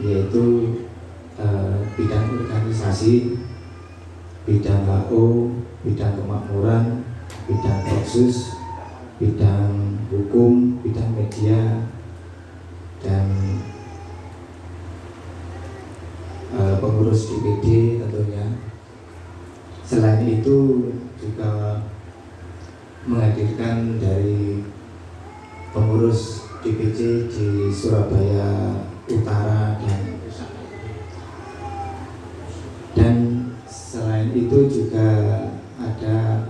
yaitu bidang organisasi, bidang HO, bidang kemakmuran, bidang kursus, bidang hukum, bidang media, dan pengurus DPD tentunya. Selain itu juga menghadirkan dari pengurus DPC di Surabaya Utara dan selain itu juga ada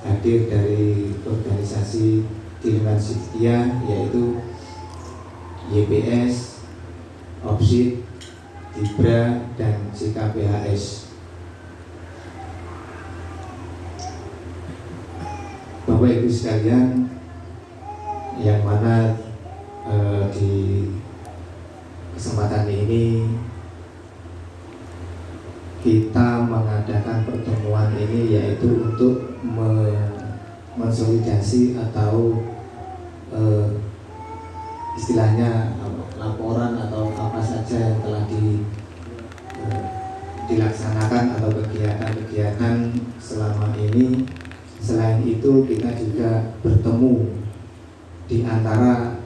hadir dari organisasi di lingkungan Sidikiyah, yaitu YPS, OPSID, Dibra, dan CKPHS. Bapak Ibu sekalian, yang mana di kesempatan ini kita mengadakan pertemuan ini yaitu untuk mensolidasi atau istilahnya laporan atau apa saja yang telah dilaksanakan atau kegiatan-kegiatan selama ini. Selain itu kita juga bertemu di antara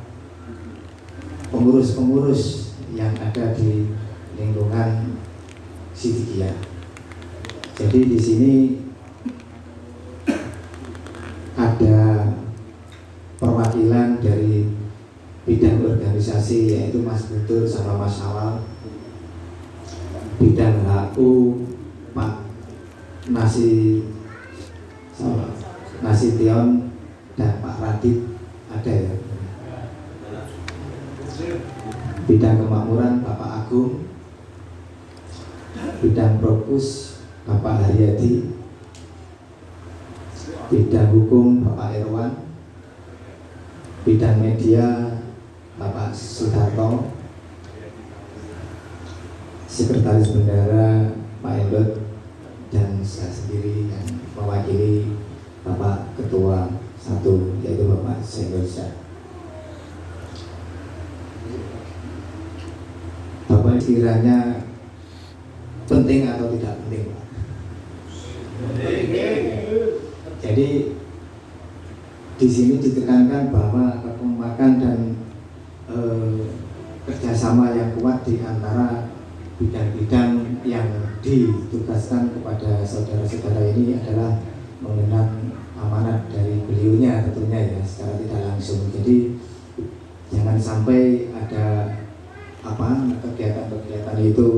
pengurus-pengurus yang ada di lingkungan Sidikiyah. Jadi di sini ada perwakilan dari bidang organisasi yaitu Mas Guntur sama Mas Awal, bidang HU Pak Nasution dan Pak Radit ada ya. Bidang kemakmuran Bapak Agung, bidang propus Bapak Haryadi, bidang hukum Bapak Irwan, bidang media Bapak Sudarto, sekretaris bendara Pak Endot, dan saya sendiri yang mewakili Bapak Ketua 1 yaitu Bapak Sendosa. Bapak kiranya penting atau tidak penting, Pak? Jadi di sini ditekankan bahwa kekompakan dan kerjasama yang kuat di antara bidang-bidang yang ditugaskan kepada saudara-saudara ini adalah mengenang amanat dari beliaunya tentunya ya, secara tidak langsung. Jadi jangan sampai ada kegiatan-kegiatan itu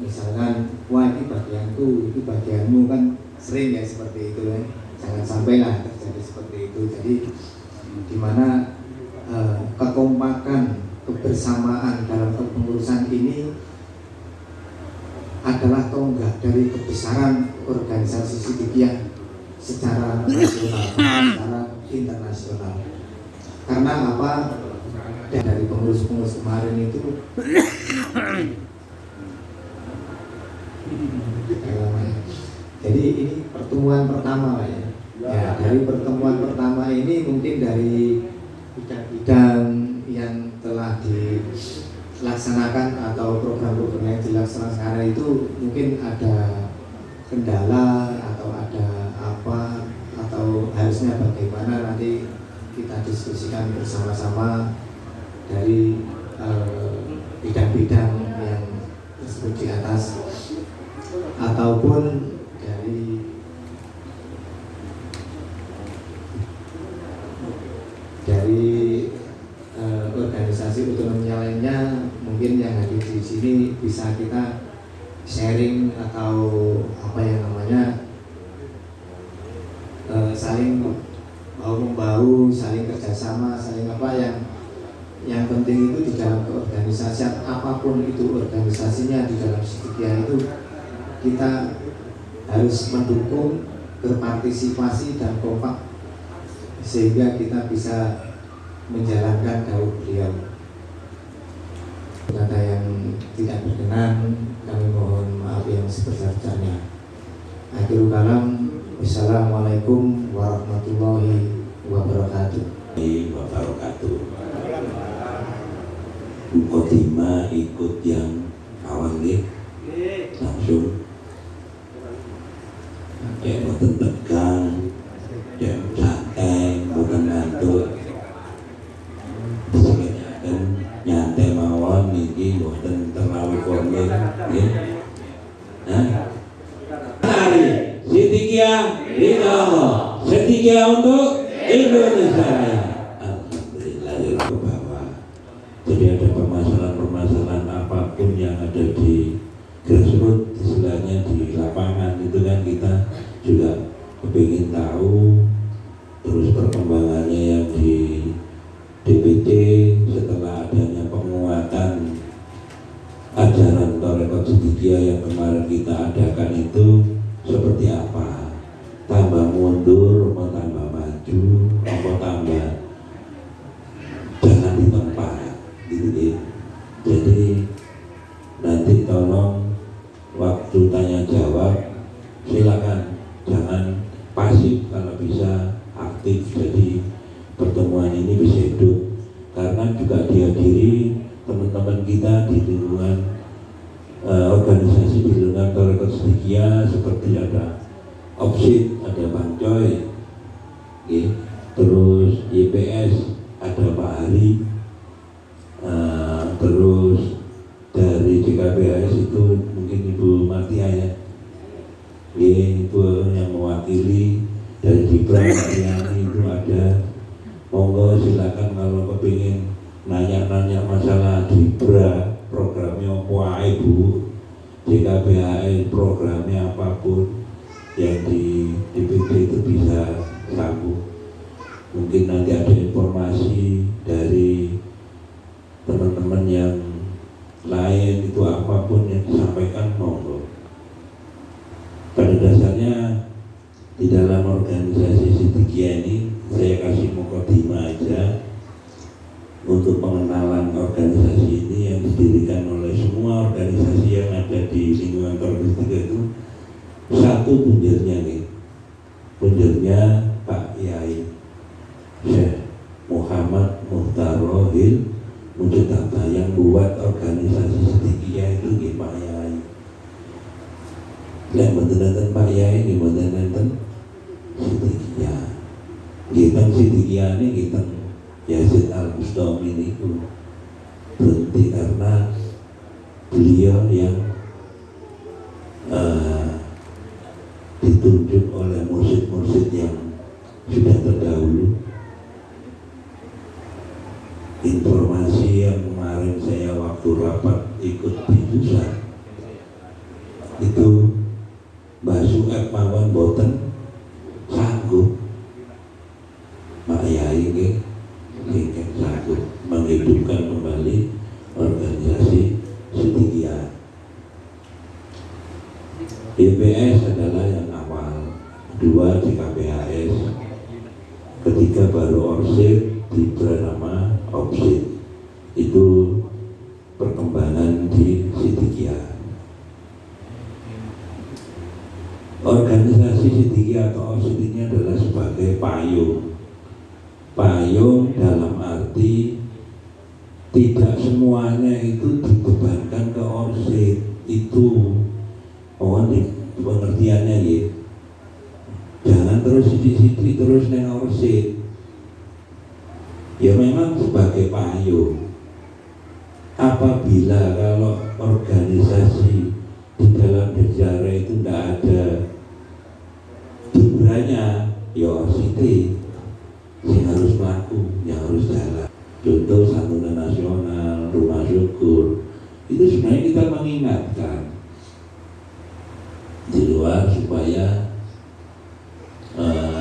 misalkan wah ini bagianku, ini bagianmu, kan sering ya seperti itu ya. Jangan sampailah terjadi seperti itu. Jadi dimana kekompakan, kebersamaan dalam kepengurusan ini adalah tonggak dari kebesaran organisasi Sidikiyah secara nasional, secara internasional. Karena apa? Dari pengurus-pengurus kemarin itu jadi ini pertemuan pertama Pak ya. Ya, dari pertemuan pertama ini mungkin dari bidang-bidang yang telah dilaksanakan atau program-program yang dilaksanakan itu mungkin ada kendala atau ada apa, atau harusnya bagaimana, nanti kita diskusikan bersama-sama dari bidang-bidang yang tersebut di atas, ataupun dari organisasi otonomi lainnya mungkin yang hadir di sini bisa kita sharing atau apa yang namanya saling bahu-membahu, saling kerjasama, saling apa yang penting itu di dalam keorganisasian apapun itu organisasinya di dalam Sidikiyah itu kita harus mendukung, berpartisipasi dan kompak sehingga kita bisa menjalankan dakwah beliau. Kata yang tidak berkenan kami mohon maaf yang sebesar-besarnya. Akhirul kalam, wassalamualaikum warahmatullahi wabarakatuh. Mukodima ikut yang awal nih langsung ya boten tegang ya santai bukan ngantuk sekedar nyantai mawon niki boten terlalu komit ya. Nah hari Siddiqiyah Ridho Siddiqiyah untuk Indonesia. Alhamdulillah ya bawah. Jadi ada permasalahan-permasalahan apapun yang ada di grassroots, istilahnya di lapangan itu kan kita juga kepingin tahu terus perkembangannya yang di DPT setelah adanya penguatan ajaran Thariqat Siddiqiyah yang kemarin kita adakan itu seperti apa, tambah mundur mau tambah maju mau tambah jangan di tempat gitu ya. Jadi nanti tolong waktu tanya jawab silakan jangan pasif, kalau bisa aktif, jadi pertemuan ini bisa hidup karena juga dihadiri teman-teman kita di lingkungan organisasi di lingkungan Thariqat Siddiqiyah seperti ada OPSID, ada Bang Coy ya, terus YPS ada Pak Hari, terus dari JKBHS itu mungkin Ibu Martia ya, Ibu yang mewakili dari Dibra Martiani itu ada, monggo silakan kalau kepingin nanya-nanya masalah Dibra programnya apa Ibu, JKBHS programnya apapun yang di DPD itu bisa sambung. Mungkin nanti ada informasi dari teman-teman yang lain itu apapun yang disampaikan monggo. Pada dasarnya di dalam organisasi Siddiqiyah ini saya kasih mukadimah aja untuk pengenalan organisasi ini yang didirikan oleh semua organisasi yang ada di lingkungan Thariqat Siddiqiyah itu. Satu punjernya nih, punjernya Pak Yai Syekh Muhammad Muhtarohil Mujtaba yang buat organisasi Siddiqiyah itu nggih Pak Yai. Lek mboten Pak Yai nggih mboten Siddiqiyah. Nggih teng Siddiqiyah niki teng Yazid Al-Bustami niku berhenti karena beliau yang ditunjuk oleh mursyid-mursyid yang sudah terdahulu. Informasi yang kemarin saya waktu rapat ikut di pusat itu Mbah Su'eb mawon boten sanggup Pak Yai ingin sanggup menghidupkan kembali organisasi Siddiqiyah. YPS adalah yang awal, kedua JKBHS, ketiga baru ORSID, Dibra nama OPSID. Itu perkembangan di Siddiqiyah. Organisasi Siddiqiyah atau OPSID ini adalah sebagai payung. Payung dalam arti tidak semuanya itu dibebankan ke ORSID. Itu mohon pengertiannya ya. Jangan terus sidik-sidik terus neng ORSID. Ya memang sebagai payung. Apabila kalau organisasi di dalam sejarah itu tidak ada Dibranya, ya ORSID yang harus melaku, yang harus jalan. Contoh santunan nasional, rumah syukur, itu sebenarnya kita mengingatkan di luar supaya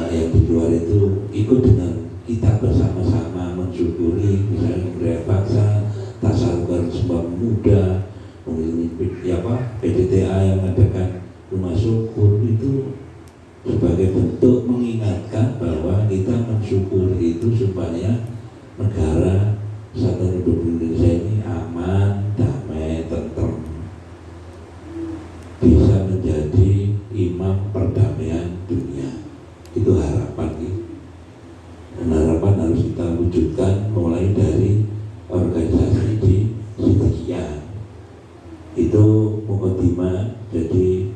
yang di luar itu ikut dengan kita bersama-sama mensyukuri, misalnya budaya bangsa, tasawuf sebab muda, mungkin PDTA yang mengadakan rumah syukur itu sebagai bentuk mengingatkan bahwa kita mensyukuri itu supaya negara Kesatuan Republik Indonesia ini aman, damai, tentram, bisa menjadi imam perdamaian dunia. Itu harapan kita. Dan harapan harus kita wujudkan mulai dari organisasi Itu mukadimah. Jadi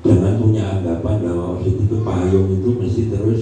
jangan punya anggapan bahwa OSIS itu payung itu mesti terus